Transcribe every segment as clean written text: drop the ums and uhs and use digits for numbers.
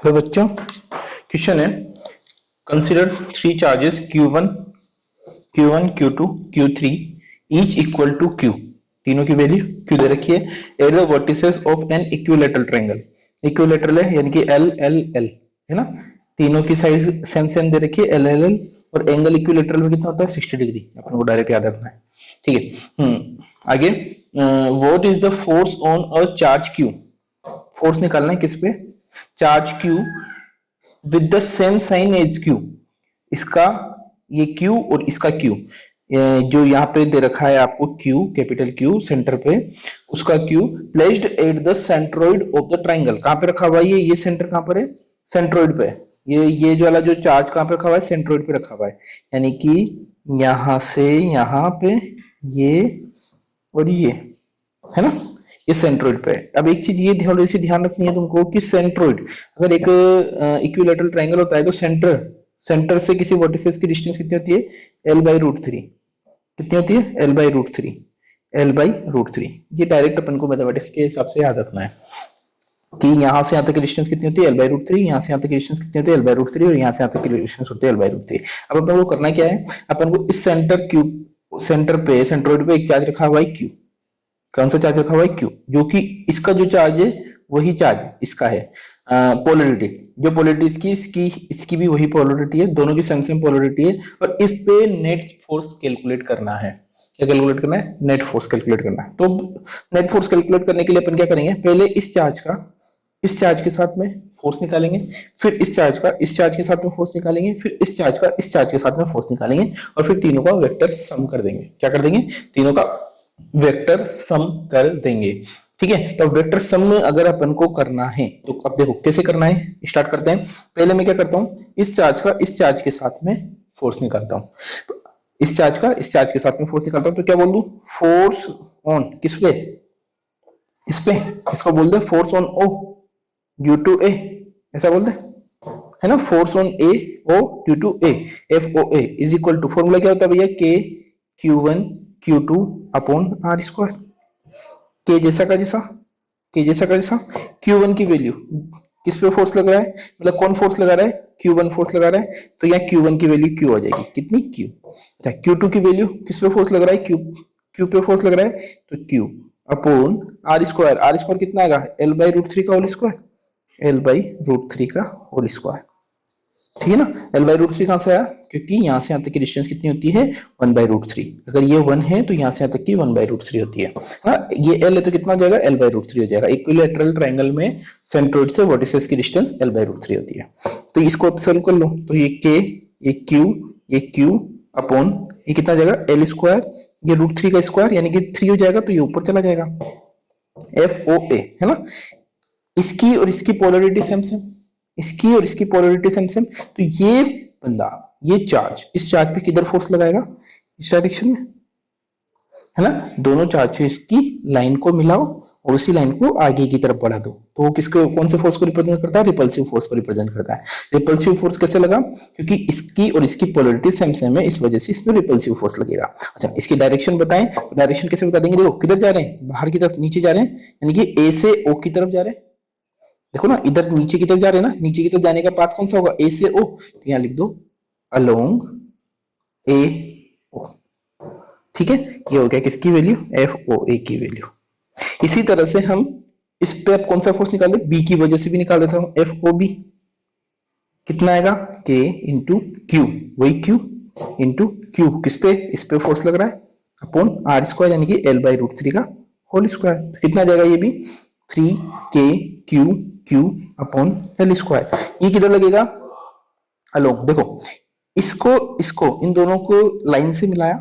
तो बच्चों क्वेश्चन है, consider three charges Q1, Q2, Q3 each equal to Q। तीनों की वैल्यू Q दे रखी है। At the vertices of an equilateral triangle. Equilateral है यानी कि एल एल एल है ना, तीनों की साइड सेम सेम दे रखी है एल एल एल, और एंगल इक्विलेटरल में कितना होता है 60 डिग्री, अपन को डायरेक्ट याद रखना है। ठीक है। आगे, what is the force on a charge Q। Force निकालना है किस पे, charge Q with the same sign as Q। इसका ये Q और इसका Q, जो यहाँ पे दे रखा है आपको Q, कैपिटल Q सेंटर पे, उसका Q placed at the centroid of the triangle. कहां पे रखा हुआ है ये सेंटर कहां पर है, सेंट्रोइड पे। ये जो वाला जो चार्ज कहां पे रखा हुआ है, सेंट्रोइड पे रखा हुआ है, यानी कि यहां से यहां पे ये और ये है ना, ये सेंट्रोइड पे है। अब एक चीज ये थोड़ी सी ध्यान रखनी है तुमको कि सेंट्रोइड, अगर एक इक्विलेटरल ट्रायंगल होता है तो सेंटर से किसी वर्टिसेस की डिस्टेंस कितनी होती है, L/√3। कितनी होती है, L/√3। L/√3 ये डायरेक्ट अपन को मैथमेटिक्स के हिसाब से याद रखना है कि यहां से यहां तक की डिस्टेंस कितनी होती है, L/√3। यहां से यहां तक की डिस्टेंस कितनी होती है, L/√3, और यहां से यहां तक की डिस्टेंस होती है L/√3। अब अपन को करना क्या है, अपन को इस सेंटर पे सेंट्रोइड पे एक चार्ज रखा हुआ है Q। कौन सा चार्ज रखा हुआ है Q, जो कि इसका जो चार्ज है वही चार्ज इसका है, पोलरिटी, जो पोलरिटी इसकी इसकी भी वही पोलरिटी है, दोनों की सेम सेम पोलरिटी है, और इस पे नेट फोर्स कैलकुलेट करना है। क्या कैलकुलेट करना है, नेट फोर्स कैलकुलेट करना है। तो नेट फोर्स कैलकुलेट करने के लिए अपन क्या करेंगे, पहले इस चार्ज के साथ में फोर्स निकालेंगे, फिर इस चार्ज के साथ में फोर्स निकालेंगे, फिर इस चार्ज के साथ में फोर्स निकालेंगे, और फिर तीनों का वेक्टर सम कर देंगे। क्या कर देंगे, तीनों का वेक्टर सम कर देंगे। ठीक है, तो वेक्टर सम में अगर अपन को करना है तो अब देखो कैसे करना है, स्टार्ट करते हैं। पहले मैं क्या करता हूं, इस चार्ज के साथ में फोर्स निकालता हूं। इस चार्ज के साथ में फोर्स निकालता हूं तो क्या बोल दूं, फोर्स ऑन किस पे, इस पे, इसको बोल दे force on O due to A, ऐसा बोल दे, है ना, force on A O due to A, FOA is equal to, formula क्या होता है भैया, K Q1 Q2 upon R square. K जैसा का जैसा Q1 की वैल्यू, किस पे फोर्स लग रहा है, मतलब कौन फोर्स लगा रहा है, Q1 फोर्स लगा रहा है, तो यहाँ Q1 की वैल्यू Q आ जाएगी, कितनी Q। अच्छा, Q2 की वैल्यू किस पे फोर्स लग रहा है, Q पे फोर्स लग रहा है, तो Q अपॉन R स्क्वायर कितना आएगा, L/√3 का होल स्क्वायर, L/√3 का होल स्क्वायर। ठीक है ना, L/√3 कहां से आया, क्योंकि यहां से यहां तक की डिस्टेंस कितनी होती है 1/√3। अगर ये 1 है तो यहां से यहां तक की 1/√3 होती है। हाँ, ये L है तो कितना हो जाएगा, L/√3 हो जाएगा। इक्विलैटरल ट्रायंगल में सेंट्रोइड से वर्टिसेस की डिस्टेंस L/√3 होती है। तो इसको सॉल्व कर लो, तो ये K, ये Q अपॉन ये कितना हो जाएगा, L स्क्वायर, ये √3 का स्क्वायर यानी कि 3 हो जाएगा, तो ये ऊपर चला जाएगा, FOA है ना। इसकी और इसकी पोलरिटी सेम सेम, इसकी और इसकी पोलरिटी सेम सेम, तो ये बंदा ये चार्ज इस चार्ज पे किधर फोर्स लगाएगा, इस डायरेक्शन में, है ना। दोनों चार्जेस की लाइन को मिलाओ और उसी लाइन को आगे की तरफ बढ़ा दो, तो वो किसको, कौन से फोर्स को रिप्रेजेंट करता है, रिपल्सिव फोर्स को रिप्रेजेंट करता है। रिपल्सिव फोर्स कैसे लगा, क्योंकि इसकी और इसकी पोलरिटी सेम सेम है, इस वजह से इसमें रिपल्सिव फोर्स लगेगा। अच्छा, इसकी डायरेक्शन बताएं, तो डायरेक्शन कैसे बता देंगे, देखो किधर जा रहे हैं, बाहर की तरफ नीचे जा रहे हैं, यानी कि A से O की तरफ जा रहे हैं। देखो ना, इधर नीचे की तरफ जा रहे हैं ना, नीचे की तरफ जाने का पाथ कौन सा होगा, A से O, तो यहां लिख दो अलोंग AO। ठीक है, ये हो गया किसकी वैल्यू, FOA की वैल्यू। इसी तरह से हम इस पे अब कौन सा फोर्स निकाल दे, B की वजह से भी निकाल देता हूं, FOB कितना आएगा, K इंटू Q, वही Q इंटू Q, किस पे, इस पे फोर्स लग रहा है, अपॉन R स्क्वायर यानी कि L/√3 का होल स्क्वायर। तो कितना आ जाएगा ये भी, 3KQ अपॉन L स्क्वायर। ये किधर लगेगा, अलोंग, देखो इसको इसको इन दोनों को लाइन से मिलाया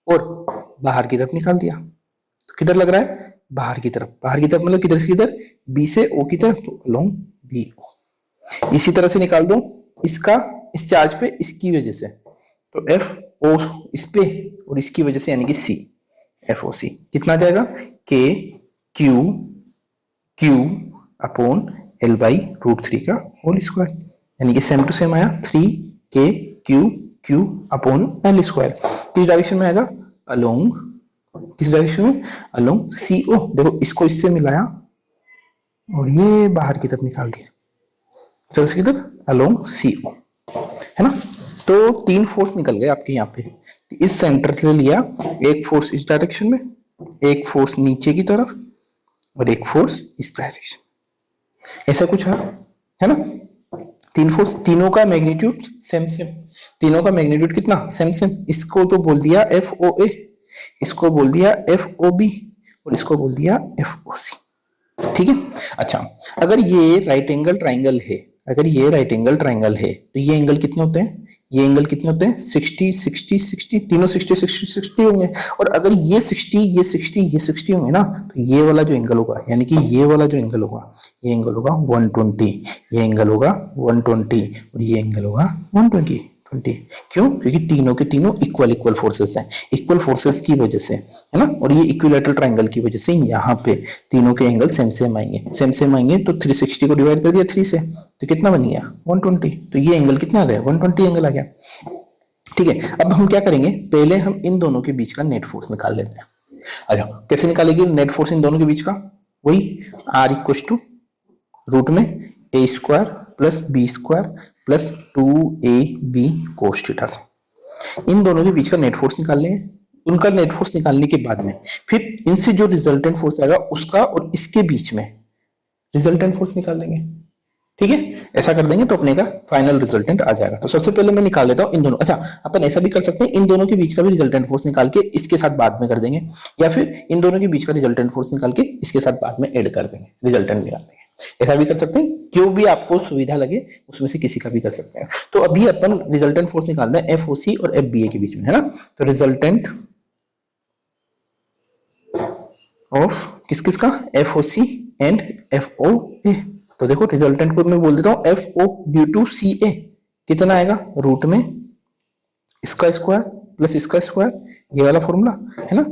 और बाहर की तरफ निकाल दिया, तो किधर लग रहा है, बाहर की तरफ मतलब किधर से किधर, B से O की तरफ, तो अलोंग BO। इसी तरह से निकाल दो इसका, इस चार्ज पे इसकी वजह से, तो FO इस पे और इसकी वजह से यानी कि C, FOC कितना आ जाएगा, KQ अपॉन L/√3 का होल स्क्वायर, यानी कि सेम टू सेम आया 3KQ अपॉन L स्क्वायर। किस डायरेक्शन में आएगा, अलोंग, किस डायरेक्शन में, अलोंग CO। देखो इसको इससे मिलाया और ये बाहर की तरफ निकाल दिया, चलो किधर अलोंग CO, है ना। तो 3 फोर्स निकल गए आपके यहाँ पे, इस सेंटर से लिया, एक फोर्स इस डायरेक्शन में, एक फोर्स नीचे की तरफ, और एक फोर्स इस डायरेक्शन, ऐसा कुछ है ना। 3 फोर्स, तीनों का मैग्नीट्यूड सेम सेम, तीनों का मैग्नीट्यूड कितना सेम सेम। इसको तो बोल दिया FOA, इसको बोल दिया FOB, और इसको बोल दिया FOC, ठीक है। अच्छा, अगर ये राइट एंगल ट्राइंगल है, अगर ये राइट एंगल ट्राइंगल है, तो ये एंगल कितने होते हैं, ये एंगल कितने होते हैं 60 60 60, तीनों 60 60 60 होंगे। और अगर ये 60 ये 60 ये 60 होंगे ना, तो ये वाला जो एंगल होगा, यानी कि ये वाला जो एंगल होगा, ये एंगल होगा 120, ये एंगल होगा 120, और ये एंगल होगा 120। क्यों? क्योंकि तीनों के तीनों इक्वल इक्वल फोर्सेस हैं, इक्वल फोर्सेस की वजह से, है ना। और ये इक्विलैटरल ट्रायंगल की वजह से यहाँ पे तीनों के एंगल सेम सेम आएंगे, सेम सेम आएंगे। तो 360 को डिवाइड कर दिया 3 से, तो कितना बन गया 120। तो ये एंगल कितना आ गया 120 एंगल आ गया, ठीक है। अब हम क्या करेंगे, पहले हम इन दोनों के बीच का नेट फोर्स निकाल लेते हैं। अच्छा, कैसे निकालेंगे नेट फोर्स इन दोनों के बीच का? वही R इक्वल टू रूट में A² plus B² plus 2AB cos theta से इन दोनों के बीच का नेट फोर्स निकाल लेंगे। उनका नेट फोर्स निकालने के बाद में फिर इनसे जो रिजल्टेंट फोर्स आएगा उसका और इसके बीच में रिजल्टेंट फोर्स निकाल देंगे, ठीक है। ऐसा कर देंगे तो अपने का फाइनल रिजल्टेंट आ जाएगा। तो सबसे पहले मैं निकाल देता हूं इन दोनों। अच्छा, अपन ऐसा भी कर सकते हैं, इन दोनों के बीच का भी रिजल्टेंट फोर्स निकाल के इसके साथ बाद में कर देंगे, या फिर इन दोनों के बीच का रिजल्टेंट फोर्स निकाल के इसके साथ बाद में ऐड कर देंगे, रिजल्टेंट निकाल देंगे। ऐसा भी कर सकते हैं, जो भी आपको सुविधा लगे उसमें से किसी का भी कर सकते हैं। तो अभी अपन रिजल्टेंट फोर्स निकालते हैं FOC और FBA के बीच में, है ना। तो रिजल्टेंट ऑफ किस किस का, FOC एंड FOA। तो देखो रिजल्टेंट को मैं बोल देता हूं FO ड्यू टू CA कितना आएगा, रूट में इसका स्क्वायर प्लस इसका स्क्वायर, ये वाला फॉर्मूला है ना।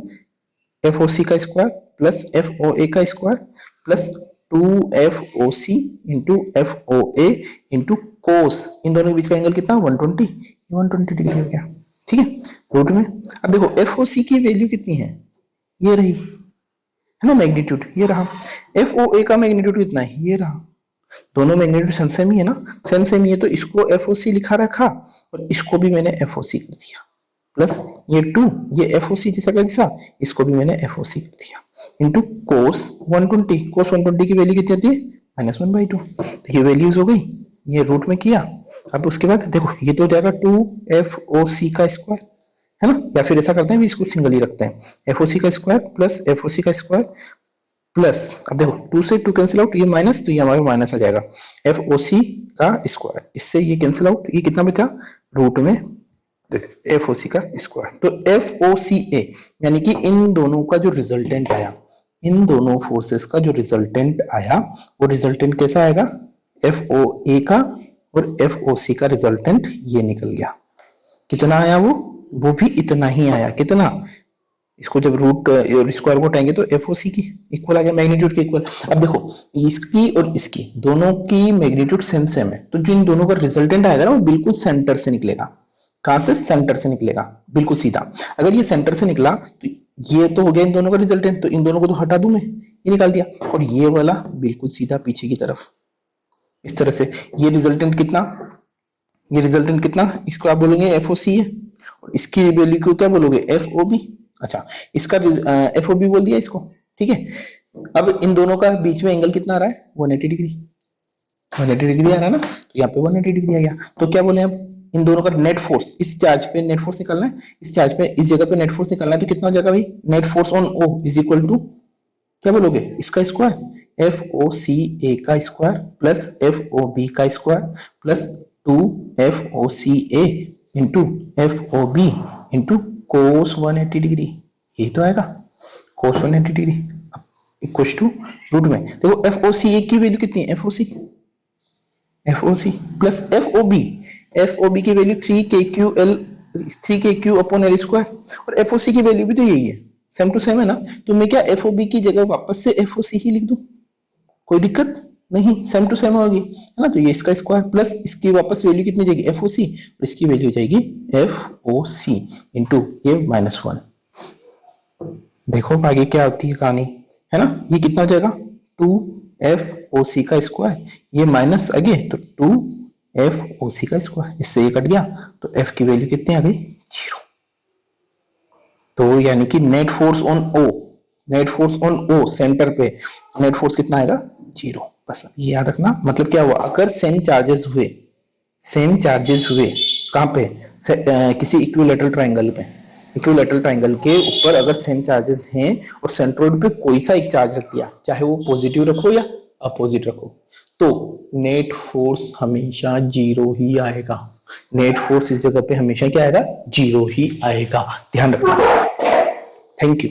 FOC का स्क्वायर प्लस FOA का square plus 2FOC into FOA into cos, इन दोनों के बीच का एंगल कितना 120, 120 डिग्री हो गया, ठीक है, रूट में। अब देखो FOC की वैल्यू कितनी है, ये रही, है ना, मैग्नीट्यूड ये रहा। FOA का मैग्नीट्यूड कितना है, ये रहा। दोनों मैग्नीट्यूड सेम सेम ही है ना, सेम सेम ही है। तो इसको FOC लिखा रखा और इसको भी मैंने FOC कर दिया, प्लस ये 2, ये FOC जैसा का जैसा, इसको भी मैंने FOC कर दिया, इंटू कोस 120। कोस 120 की वैल्यू कितनी होती है -1/2। तो ये वैल्यूज हो गई, ये रूट में किया। अब उसके बाद देखो ये तो हो जाएगा 2FOC का स्क्वायर, है ना। या फिर ऐसा करते हैं, इसको सिंगल ही रखते हैं, FOC का स्क्वायर प्लस FOC का स्क्वायर प्लस, अब देखो 2 से 2 कैंसिल आउट, ये माइनस, तो ये हमारे माइनस आ जाएगा, FOC का स्क्वायर, इससे ये कैंसिल आउट, ये कितना बचा रूट में FOC का स्क्वायर। तो FOCA यानी कि इन दोनों का जो रिजल्टेंट आया, इन दोनों फोर्सेस का जो रिजल्टेंट आया, वो रिजल्टेंट कैसा आएगा, FOA का और FOC का रिजल्टेंट ये निकल गया। कितना आया वो भी इतना ही आया। कितना, इसको जब रूट और स्क्वायर को उठाएंगे तो FOC की इक्वल आ गया, मैग्नीट्यूड के इक्वल। अब देखो इसकी और इसकी दोनों की मैग्नीट्यूड सेम सेम है, तो जिन दोनों का रिजल्टेंट आएगा ना वो बिल्कुल सेंटर से निकलेगा। कहां से, सेंटर से निकलेगा, बिल्कुल सीधा। अगर ये सेंटर से निकला तो ये तो हो गया इन दोनों का रिजल्टेंट, तो इन दोनों को तो हटा दूं मैं, ये निकाल दिया। और ये वाला बिल्कुल सीधा पीछे की तरफ, इस तरह से। ये रिजल्टेंट कितना, ये रिजल्टेंट कितना, इसको आप बोलेंगे FOC है, और इसकी वैल्यू को क्या बोलोगे FOB। अच्छा, इसका FOB बोल दिया इसको, ठीक है। अब इन दोनों का बीच में एंगल कितना आ रहा है 180 डिग्री, 180 डिग्री आ रहा है ना, तो यहाँ पे 180 डिग्री आ गया। तो क्या बोले, अब इन दोनों का नेट फोर्स, इस चार्ज पे नेट फोर्स निकालना है, इस चार्ज पे इस जगह पे नेट फोर्स निकालना है, तो कितना हो जाएगा भाई, net force on O is equal to क्या बोलोगे, इसका स्क्वायर FOCA का स्क्वायर प्लस FOB का square plus 2FOCA into FOB into cos 180 degree, यही तो आएगा cos 180 degree equal to root में। देखो FOCA की वैल्यू कितनी है, FOC प्लस FOB की वैल्यू 3KQ अपॉन L स्क्वायर, और FOC की वैल्यू भी तो यही है, सेम टू सेम है ना। तो मैं क्या FOB की जगह वापस से FOC ही लिख दूं, कोई दिक्कत नहीं, सेम टू सेम होगी, है ना। तो ये इसका स्क्वायर प्लस इसकी वापस वैल्यू कितनी जाएगी FOC, और इसकी वैल्यू जाएगी FOC इंटू ये -1। देखो आगे क्या होती है कहानी, है ना। ये कितना हो जाएगा FOC का स्क्वायर, ये माइनस आगे तो 2FOC का स्क्वायर, इससे ये कट गया तो F की वैल्यू कितनी आ गई 0। तो यानी कि net force on O, net force on O centre पे नेट फोर्स कितना आएगा 0। बस ये याद रखना। मतलब क्या हुआ, अगर सेम चार्जेस हुए, सेम चार्जेस हुए कहाँ पे, किसी इक्विलेटरल ट्रायंगल पे, इक्विलेटरल ट्रायंगल के ऊपर अगर सेम चार्जेस हैं और सेंट्रोइड पे कोई सा एक चार्ज रख दिया, चाहे वो पॉजिटिव रखो या अपोजिट रखो, तो नेट फोर्स हमेशा 0 ही आएगा। नेट फोर्स इस जगह पे हमेशा क्या आएगा 0 ही आएगा, ध्यान रखना। Thank you.